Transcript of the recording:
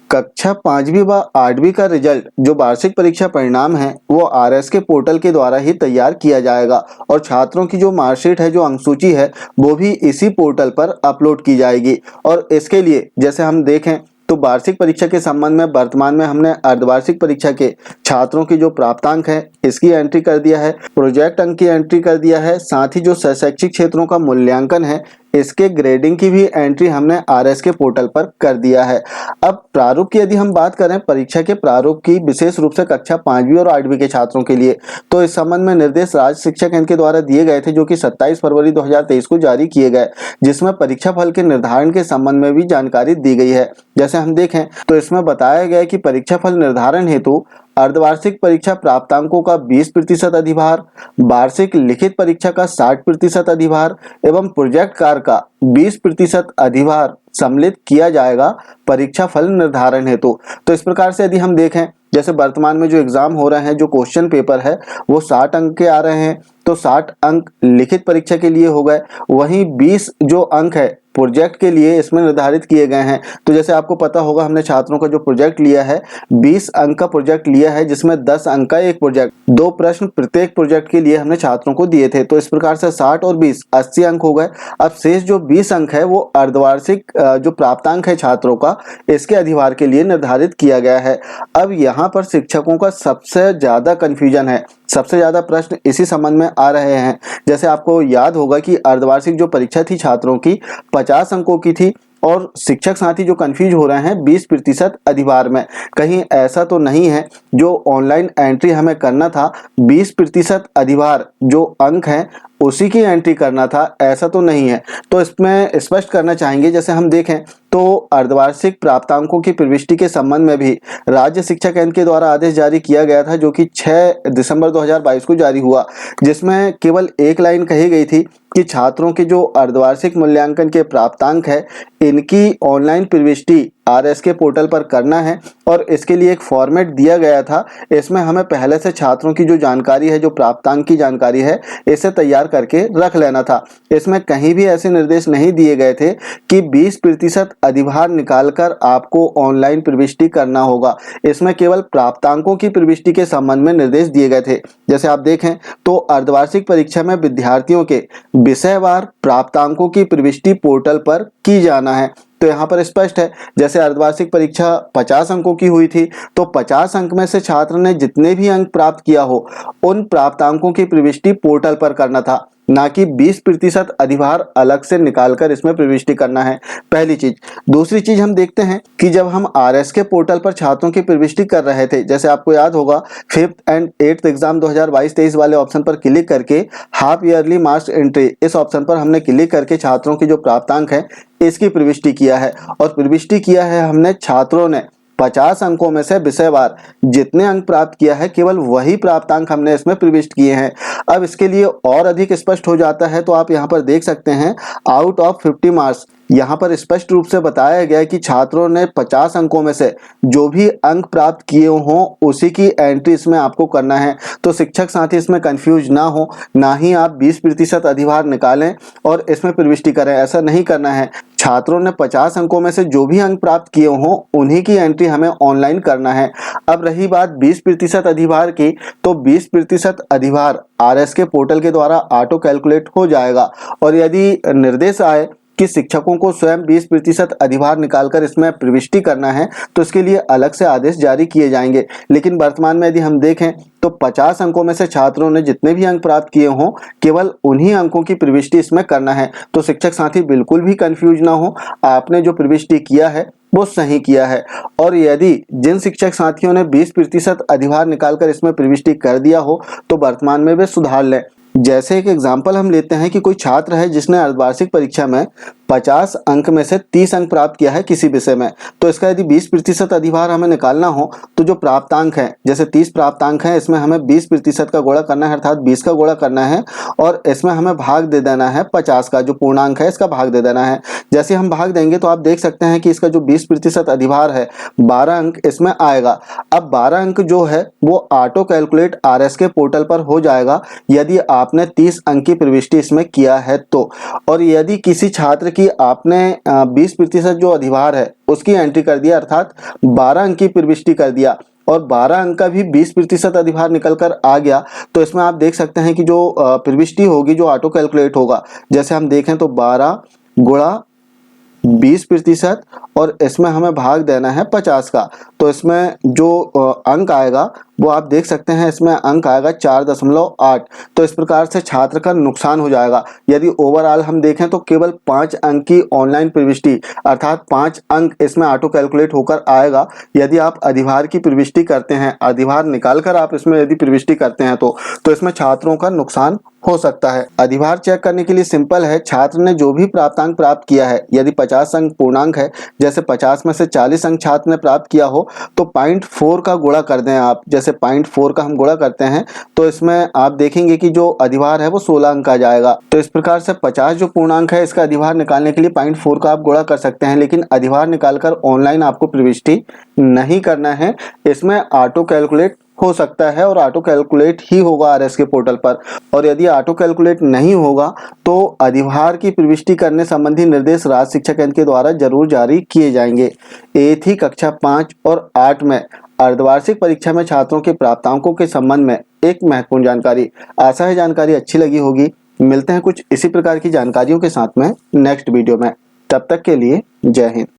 कक्षा 5वीं व 8वीं का रिजल्ट जो वार्षिक परीक्षा परिणाम है वो आरएसके पोर्टल के द्वारा ही तैयार किया जाएगा और छात्रों की जो मार्कशीट है, जो अंकसूची है, वो भी इसी पोर्टल पर अपलोड की जाएगी। और इसके लिए जैसे हम देखें तो वार्षिक परीक्षा के संबंध में वर्तमान में हमने अर्धवार्षिक परीक्षा के छात्रों की जो प्राप्तांक है इसकी एंट्री कर दिया है, प्रोजेक्ट अंक की एंट्री कर दिया है, साथ ही जो शैक्षिक क्षेत्रों का मूल्यांकन है इसके ग्रेडिंग की भी एंट्री हमने आरएस के पोर्टल पर कर दिया है। अब प्रारूप की यदि हम बात करें, परीक्षा के प्रारूप की विशेष रूप से कक्षा 5वीं और 8वीं के छात्रों के लिए, तो इस संबंध में निर्देश राज्य शिक्षा केंद्र के द्वारा दिए गए थे जो कि 27 फरवरी 2023 को जारी किए गए, जिसमें परीक्षा फल के निर्धारण के संबंध में भी जानकारी दी गई है। जैसे हम देखें तो इसमें बताया गया है कि परीक्षा फल निर्धारण हेतु अर्धवार्षिक परीक्षा प्राप्तांकों का 20% अधिभार, वार्षिक लिखित परीक्षा का 60% अधिभार एवं प्रोजेक्ट कार्य का 20% अधिभार सम्मिलित किया जाएगा परीक्षा फल निर्धारण हेतु। तो इस प्रकार से यदि हम देखें, जैसे वर्तमान में जो एग्जाम हो रहे हैं, जो क्वेश्चन पेपर है वो 60 अंक के आ रहे हैं, तो 60 अंक लिखित परीक्षा के लिए हो गए, वहीं 20 जो अंक है प्रोजेक्ट के लिए इसमें निर्धारित किए गए हैं। तो जैसे आपको पता होगा, हमने छात्रों का जो प्रोजेक्ट लिया है 20 अंक का प्रोजेक्ट लिया है, जिसमें 10 अंक का एक प्रोजेक्ट, 2 प्रश्न प्रत्येक प्रोजेक्ट के लिए हमने छात्रों को दिए थे। तो इस प्रकार से 60 और 20 80 अंक हो गए। अब शेष जो 20 अंक है वो अर्धवार्षिक जो प्राप्तांक है छात्रों का, इसके अधिभार के लिए निर्धारित किया गया है। अब यहाँ पर शिक्षकों का सबसे ज्यादा कंफ्यूजन है, सबसे ज्यादा प्रश्न इसी संबंध में आ रहे हैं। जैसे आपको याद होगा कि अर्धवार्षिक जो परीक्षा थी छात्रों की 50 अंकों की थी और शिक्षक साथी जो कंफ्यूज हो रहे हैं 20% अधिभार में। कहीं ऐसा तो नहीं है जो ऑनलाइन एंट्री हमें करना था 20% अधिभार जो अंक है उसी की एंट्री करना था, ऐसा तो नहीं है। तो इसमें स्पष्ट करना चाहेंगे, जैसे हम देखें तो अर्धवार्षिक प्राप्तांकों की प्रविष्टि के संबंध में भी राज्य शिक्षा केंद्र के द्वारा आदेश जारी किया गया था जो कि 6 दिसंबर 2022 को जारी हुआ, जिसमें केवल एक लाइन कही गई थी कि छात्रों के जो अर्धवार्षिक मूल्यांकन के प्राप्तांक है इनकी ऑनलाइन प्रविष्टि आरएस के पोर्टल पर करना है और इसके लिए एक फॉर्मेट दिया गया था। इसमें हमें पहले से छात्रों की जो जानकारी है, जो प्राप्तांक की जानकारी है, इसे तैयार करके रख लेना था। इसमें कहीं भी ऐसे निर्देश नहीं दिए गए थे कि 20% अधिभार निकालकर आपको ऑनलाइन प्रविष्टि करना होगा। इसमें केवल प्राप्तांकों की प्रविष्टि के संबंध में निर्देश दिए गए थे। जैसे आप देखें तो अर्धवार्षिक परीक्षा में विद्यार्थियों के विषयवार प्राप्तांकों की प्रविष्टि पोर्टल पर की जाना है। तो यहाँ पर स्पष्ट है, जैसे अर्धवार्षिक परीक्षा 50 अंकों की हुई थी तो 50 अंक में से छात्र ने जितने भी अंक प्राप्त किया हो उन प्राप्तांकों की प्रविष्टि पोर्टल पर करना था, ना कि 20% अधिभार अलग से निकालकर इसमें प्रविष्टि करना है। पहली चीज। दूसरी चीज हम देखते हैं कि जब हम आरएस के पोर्टल पर छात्रों की प्रविष्टि कर रहे थे, जैसे आपको याद होगा 5th एंड 8th एग्जाम 2022-23 वाले ऑप्शन पर क्लिक करके हाफ ईयरली मार्क्स एंट्री, इस ऑप्शन पर हमने क्लिक करके छात्रों की जो प्राप्तांक है इसकी प्रविष्टि किया है और प्रविष्टि किया है हमने, छात्रों ने 50 अंकों में से विषयवार जितने अंक प्राप्त किया है केवल वही प्राप्तांक हमने इसमें प्रविष्ट किए हैं। अब इसके लिए और अधिक स्पष्ट हो जाता है तो आप यहाँ पर देख सकते हैं आउट ऑफ 50 मार्क्स, यहाँ पर स्पष्ट रूप से बताया गया है कि छात्रों ने 50 अंकों में से जो भी अंक प्राप्त किए हों उसी की एंट्री इसमें आपको करना है। तो शिक्षक साथी इसमें कंफ्यूज ना हो, ना ही आप 20% अधिभार निकालें और इसमें प्रविष्टि करें, ऐसा नहीं करना है। छात्रों ने 50 अंकों में से जो भी अंक प्राप्त किए हों उन्हीं की एंट्री हमें ऑनलाइन करना है। अब रही बात 20% अधिभार की, तो 20% अधिभार आरएस के पोर्टल के द्वारा ऑटो कैलकुलेट हो जाएगा और यदि निर्देश आए कि शिक्षकों को स्वयं 20% अधिभार निकालकर इसमें प्रविष्टि करना है तो इसके लिए अलग से आदेश जारी किए जाएंगे। लेकिन वर्तमान में यदि हम देखें तो 50 अंकों में से छात्रों ने जितने भी अंक प्राप्त किए हों केवल उन्हीं अंकों की प्रविष्टि इसमें करना है। तो शिक्षक साथी बिल्कुल भी कंफ्यूज ना हो, आपने जो प्रविष्टि किया है वो सही किया है। और यदि जिन शिक्षक साथियों ने 20% अधिभार निकालकर इसमें प्रविष्टि कर दिया हो तो वर्तमान में वे सुधार लें। जैसे एक एग्जाम्पल हम लेते हैं कि कोई छात्र है जिसने अर्धवार्षिक परीक्षा में 50 अंक में से 30 अंक प्राप्त किया है किसी विषय में, तो इसका यदि 20% अधिभार हमें निकालना हो तो जो प्राप्तांक है, जैसे 30 प्राप्तांक है, इसमें हमें 20% का गुणा करना है, अर्थात 20 का गुणा करना है और इसमें हमें भाग दे देना है 50 का, जो पूर्णांक है इसका भाग दे देना है। जैसे हम भाग देंगे तो आप देख सकते हैं कि इसका जो 20% अधिभार है 12 अंक इसमें आएगा। अब 12 अंक जो है वो ऑटो कैलकुलेट आरएस के पोर्टल पर हो जाएगा यदि आपने 30 अंक की प्रविष्टि इसमें किया है तो। और यदि किसी छात्र कि आपने 20% जो अधिभार है उसकी एंट्री कर दिया, अर्थात 12 अंक की प्रविष्टि कर दिया और 12 अंक का भी 20% अधिभार निकल कर आ गया, तो इसमें आप देख सकते हैं कि जो प्रविष्टि होगी, जो ऑटो कैलकुलेट होगा, जैसे हम देखें तो 12 गुणा 20% और इसमें हमें भाग देना है 50 का, तो इसमें जो अंक आएगा वो आप देख सकते हैं, इसमें अंक आएगा 4.8। तो इस प्रकार से छात्र का नुकसान हो जाएगा। यदि ओवरऑल हम देखें तो केवल 5 अंक की ऑनलाइन प्रविष्टि अर्थात 5 अंक इसमें ऑटो कैलकुलेट होकर आएगा। यदि आप अधिभार की प्रविष्टि करते हैं, अधिभार निकाल कर आप इसमें यदि प्रविष्टि करते हैं तो इसमें छात्रों का नुकसान हो सकता है। अधिभार चेक करने के लिए सिंपल है, छात्र ने जो भी प्राप्तांक प्राप्त किया है, यदि 50 अंक पूर्णांक है, जैसे 50 में से 40 अंक छात्र ने प्राप्त किया हो तो 0.4 का गुणा कर दें आप। जैसे 0.4 का हम गुणा करते हैं तो इसमें आप देखेंगे कि जो अधिभार है वो 16 अंक आ जाएगा। तो इस प्रकार से 50 जो पूर्णांक है इसका अधिभार निकालने के लिए 0.4 का आप गुणा कर सकते हैं, लेकिन अधिभार निकालकर ऑनलाइन आपको प्रविष्टि नहीं करना है। इसमें ऑटो कैलकुलेट हो सकता है और ऑटो कैलकुलेट ही होगा आरएस के पोर्टल पर, और यदि ऑटो कैलकुलेट नहीं होगा तो अधिभार की प्रविष्टि करने संबंधी निर्देश राज्य शिक्षा केंद्र के द्वारा जरूर जारी किए जाएंगे। 8वीं कक्षा 5 और 8 में अर्धवार्षिक परीक्षा में छात्रों के प्राप्तांकों के संबंध में एक महत्वपूर्ण जानकारी। आशा है जानकारी अच्छी लगी होगी। मिलते हैं कुछ इसी प्रकार की जानकारियों के साथ में नेक्स्ट वीडियो में। तब तक के लिए जय हिंद।